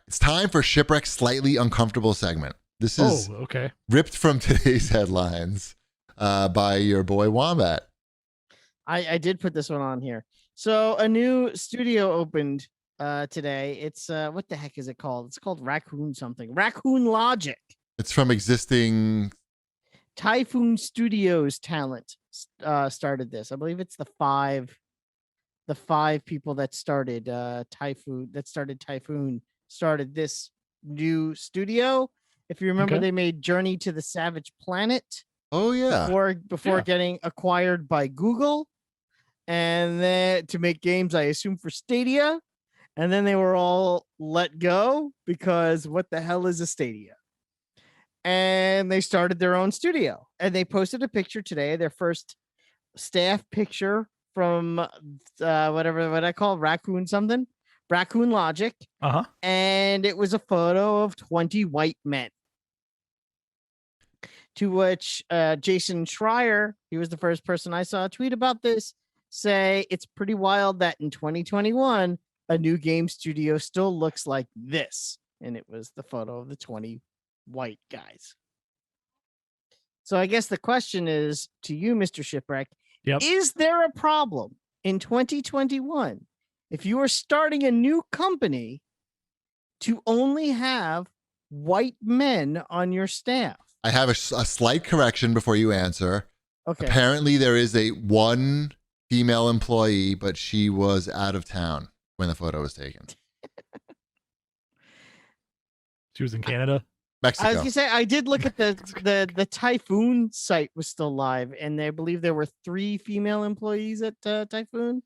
It's time for Shipwreck's Slightly Uncomfortable segment. This is okay. ripped from today's headlines by your boy Wombat. I did put this one on here. So a new studio opened today. It's what the heck is it called? It's called Raccoon something. Raccoon Logic. It's from existing Typhoon Studios talent started this. I believe it's the five people that started Typhoon started this new studio. If you remember, they made Journey to the Savage Planet. Oh yeah. Before getting acquired by Google, and then to make games, I assume, for Stadia, and then they were all let go because what the hell is a Stadia? And they started their own studio, and they posted a picture today, their first staff picture from whatever I call Raccoon Logic. And it was a photo of 20 white men. To which Jason Schreier, he was the first person I saw tweet about this, say it's pretty wild that in 2021 a new game studio still looks like this. And it was the photo of the 20 white guys. So I guess the question is to you, Mr. Shipwreck, is there a problem in 2021 if you are starting a new company to only have white men on your staff? I have a slight correction before you answer. Okay. Apparently there is one female employee, but she was out of town when the photo was taken. She was in Canada? Mexico. I was gonna say, I did look at the Typhoon site was still live, and I believe there were 3 female employees at Typhoon,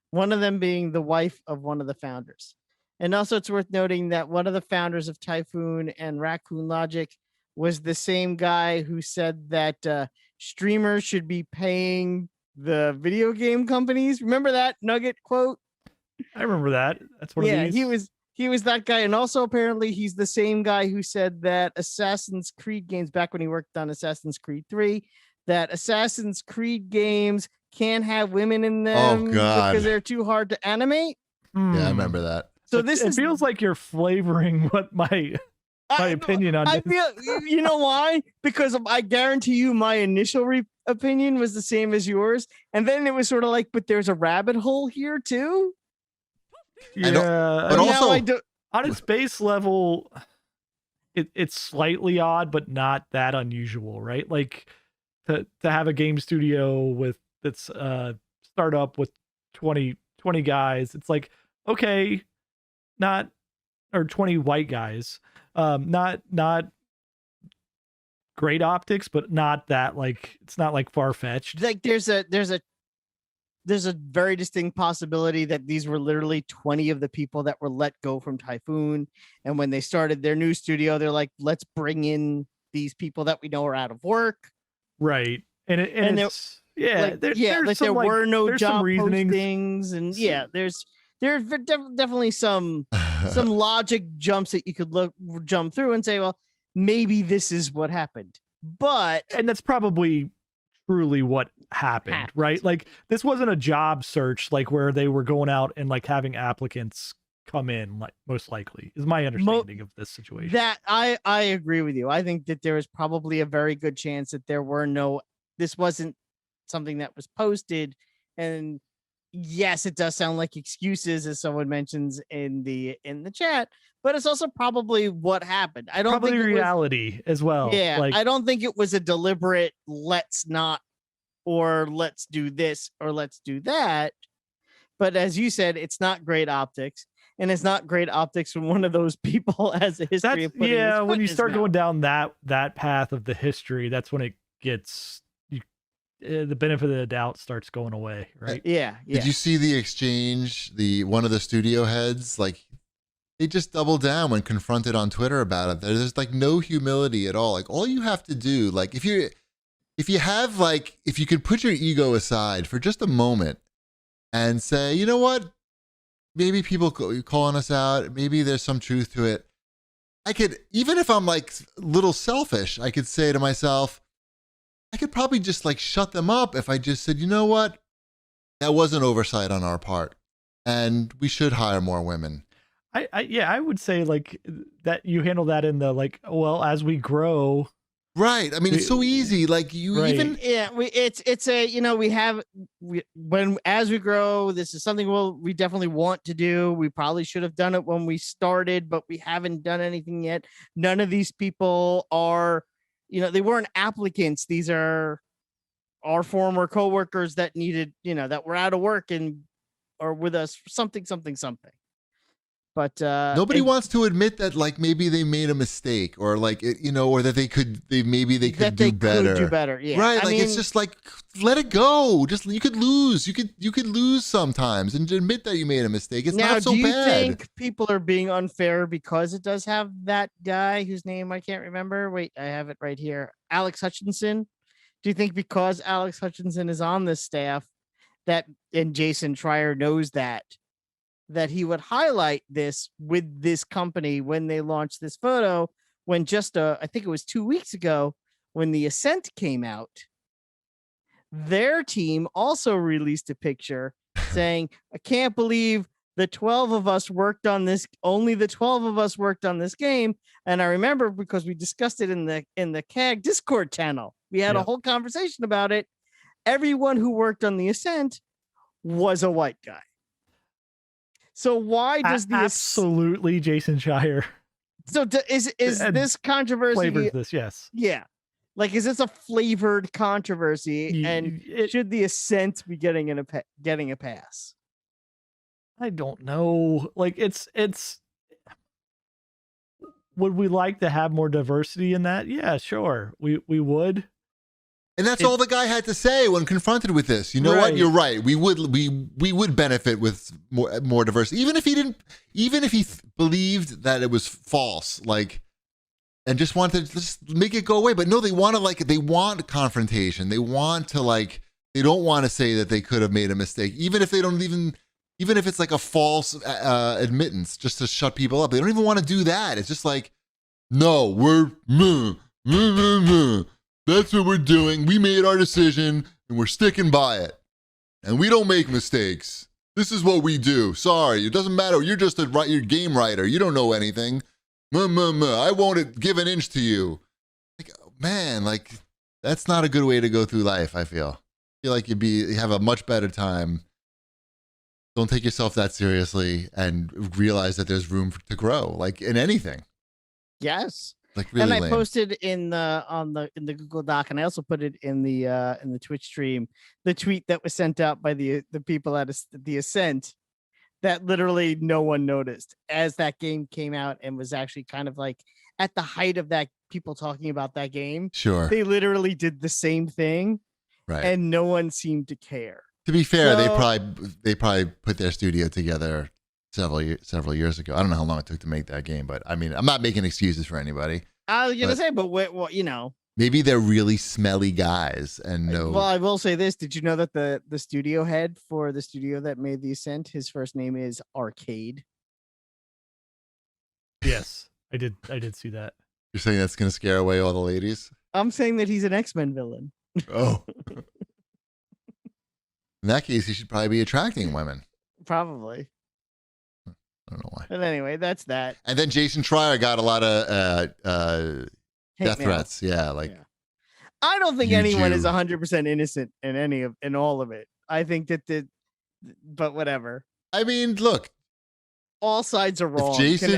one of them being the wife of one of the founders. And also it's worth noting that one of the founders of Typhoon and Raccoon Logic was the same guy who said that streamers should be paying the video game companies. Remember that nugget quote? I remember that. That's one of these. He was that guy. And also apparently he's the same guy who said that Assassin's Creed games, back when he worked on Assassin's Creed 3, that Assassin's Creed games can't have women in them because they're too hard to animate. Yeah, I remember that. So it feels like you're flavoring what my opinion on this. You know why? Because I guarantee you my initial opinion was the same as yours. And then it was sort of like, but there's a rabbit hole here too. Yeah. But also on its base level, it's slightly odd, but not that unusual, right? Like to have a game studio that's start up with 20 guys. It's like, okay, or 20 white guys. Not great optics, but not that it's not like far-fetched. Like there's a very distinct possibility that these were literally 20 of the people that were let go from Typhoon. And when they started their new studio, they're like, let's bring in these people that we know are out of work. Right. And there were no job postings, and there's definitely some logic jumps that you could jump through and say, well, maybe this is what happened. And that's probably truly what happened, right? Like this wasn't a job search, like where they were going out and like having applicants come in, like most likely is my understanding of this situation. That I agree with you. I think that there is probably a very good chance that this wasn't something that was posted. And yes, it does sound like excuses, as someone mentions in the chat, but it's also probably what happened. I don't think reality as well. Yeah, I don't think it was a deliberate let's not, or let's do this, or let's do that. But as you said, it's not great optics, and it's not great optics when one of those people has a history of putting his foot when you in start his going mouth. down that path of the history, that's when it gets the benefit of the doubt starts going away, right? Yeah. Did you see the exchange? One of the studio heads, like, they just doubled down when confronted on Twitter about it. There's like no humility at all. Like all you have to do, like if you could put your ego aside for just a moment and say, you know what, maybe people calling us out, maybe there's some truth to it. I could, even if I'm like a little selfish, I could say to myself, I could probably just like shut them up if I just said, you know what, that was an oversight on our part and we should hire more women. I would say like that you handle that in the like, well, as we grow. Right. I mean, it's so easy. Like you Right. even It's a, you know, when as we grow, this is something we definitely want to do. We probably should have done it when we started, but we haven't done anything yet. None of these people are, you know, they weren't applicants. These are our former coworkers that needed, you know, that were out of work and are with us for something. But nobody wants to admit that like maybe they made a mistake or like it, you know, or that they could do better. Yeah. Right. Like it's just like let it go. Just you could lose. You could lose sometimes and admit that you made a mistake. It's now, not so do you bad. think people are being unfair because it does have that guy whose name I can't remember? Wait, I have it right here. Alex Hutchinson. Do you think because Alex Hutchinson is on this staff that and Jason Schreier knows that he would highlight this with this company when they launched this photo, when just I think it was 2 weeks ago when the Ascent came out, their team also released a picture saying, I can't believe the 12 of us worked on this. Only the 12 of us worked on this game. And I remember because we discussed it in the CAG Discord channel, we had a whole conversation about it. Everyone who worked on the Ascent was a white guy. So why does the absolutely Jason Schreier? So is this controversy? Flavors this, yes. Yeah, like is this a flavored controversy? And should the Ascent be getting a pass? I don't know. Like it's. Would we like to have more diversity in that? Yeah, sure. We would. And that's all the guy had to say when confronted with this. You know what? You're right. We would benefit with more diversity, even if he believed that it was false, like, and just wanted to just make it go away. But no, they want confrontation. They want to they don't want to say that they could have made a mistake, even if if it's like a false admittance, just to shut people up. They don't even want to do that. It's just like, no, we're. That's what we're doing. We made our decision and we're sticking by it. And we don't make mistakes. This is what we do. Sorry, it doesn't matter. You're just you're game writer. You don't know anything. I won't give an inch to you. Like, man, like that's not a good way to go through life, I feel. I feel like you have a much better time. Don't take yourself that seriously and realize that there's room to grow, like in anything. Yes. Like really and I lame. posted in the Google Doc, and I also put it in the Twitch stream, the tweet that was sent out by the people at the Ascent that literally no one noticed as that game came out and was actually kind of like at the height of that people talking about that game. Sure. They literally did the same thing, right? And no one seemed to care. To be fair, they probably put their studio together several years ago. I don't know how long it took to make that game, but I mean, I'm not making excuses for anybody. I was gonna say, but what you know, maybe they're really smelly guys and no. Well, I will say this: did you know that the studio head for the studio that made the Ascent, his first name is Arcade? Yes, I did see that. You're saying that's gonna scare away all the ladies? I'm saying that he's an X-Men villain. Oh. In that case, he should probably be attracting women. Probably. I don't know why. But anyway, that's that. And then Jason Schreier got a lot of death threats. Yeah, I don't think anyone is 100% innocent in all of it. I think that but whatever. I mean, look, all sides are wrong. Jason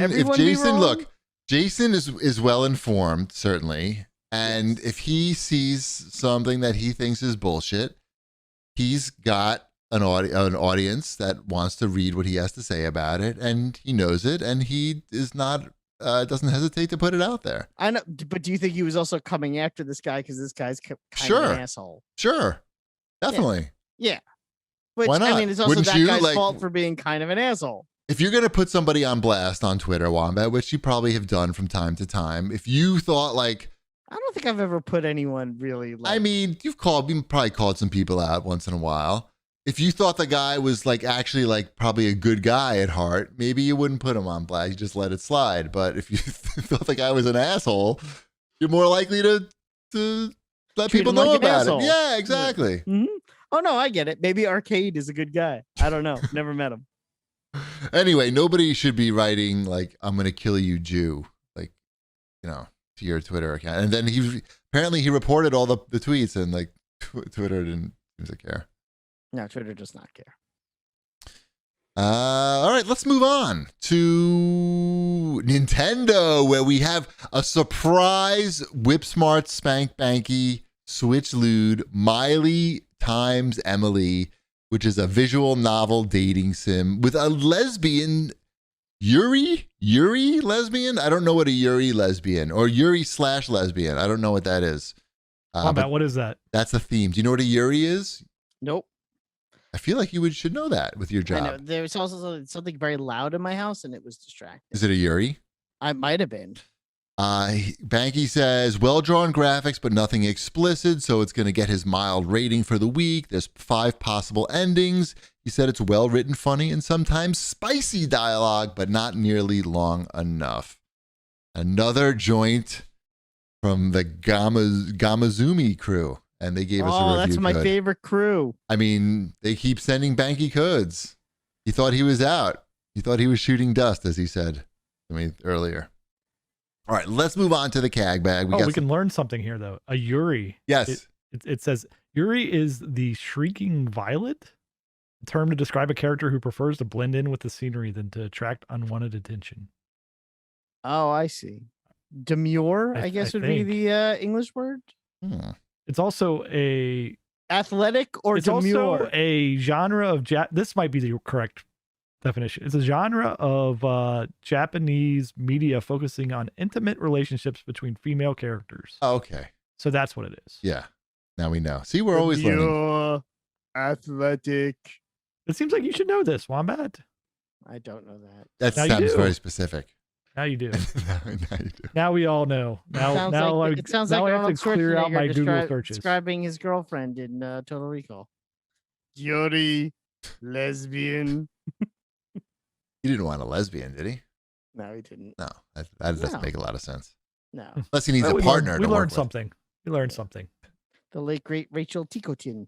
is well informed, certainly, and if he sees something that he thinks is bullshit, he's got an audience that wants to read what he has to say about it, and he knows it, and he is not doesn't hesitate to put it out there. I know, but do you think he was also coming after this guy because this guy's kind of an asshole? Sure, definitely. Yeah. Which, why not? I mean, it's also Wouldn't that you? guy's fault for being kind of an asshole. If you're going to put somebody on blast on Twitter, Wombat, which you probably have done from time to time, if you thought I don't think I've ever put anyone really. I mean, you probably called some people out once in a while. If you thought the guy was actually probably a good guy at heart, maybe you wouldn't put him on blast. You just let it slide. But if you thought the guy was an asshole, you're more likely to let Treat people him like know an about asshole. it. Yeah, exactly. Mm-hmm. Oh no, I get it. Maybe Arcade is a good guy. I don't know. Never met him. Anyway, nobody should be writing like "I'm gonna kill you, Jew," like to your Twitter account. And then apparently he reported all the tweets, and like Twitter didn't seem to care. No, Twitter does not care. All right, let's move on to Nintendo, where we have a surprise Whip Smart Spank Banky Switch Lewd Miley X Emily, which is a visual novel dating sim with a lesbian Yuri lesbian. I don't know what a Yuri lesbian or Yuri/lesbian. I don't know what that is. But what is that? That's the theme. Do you know what a Yuri is? Nope. I feel like you should know that with your I know. job. There was also something very loud in my house, and it was distracting. Is it a Yuri? I might have been. Banky says, well-drawn graphics, but nothing explicit, so it's going to get his mild rating for the week. There's 5 possible endings. He said it's well-written, funny, and sometimes spicy dialogue, but not nearly long enough. Another joint from the Gamazumi crew, and they gave us a review. Oh, that's my code. favorite crew. I mean, they keep sending Banky codes. He thought he was out. He thought he was shooting dust, as he said to me earlier. All right, let's move on to the CAG bag. We can learn something here, though. A Yuri. Yes. It says Yuri is the shrieking violet, a term to describe a character who prefers to blend in with the scenery than to attract unwanted attention. Oh, I see. Demure, I guess, would be the English word. It's also athletic or it's demure. also a genre of this might be the correct definition. It's a genre of Japanese media focusing on intimate relationships between female characters. Oh, okay. So that's what it is. Yeah. Now we know. See, we're always learning. Athletic. It seems like you should know this, Wombat. I don't know that. That Now sounds very specific. Now you do. now you do. Now we all know. It sounds like I have Arnold to clear out my Schwarzenegger Google searches. describing his girlfriend in Total Recall. Yuri, lesbian. He didn't want a lesbian, did he? No, he didn't. No, that doesn't make a lot of sense. No. Unless he needs a partner. We learned something. We learned something. The late great Rachel Ticotin.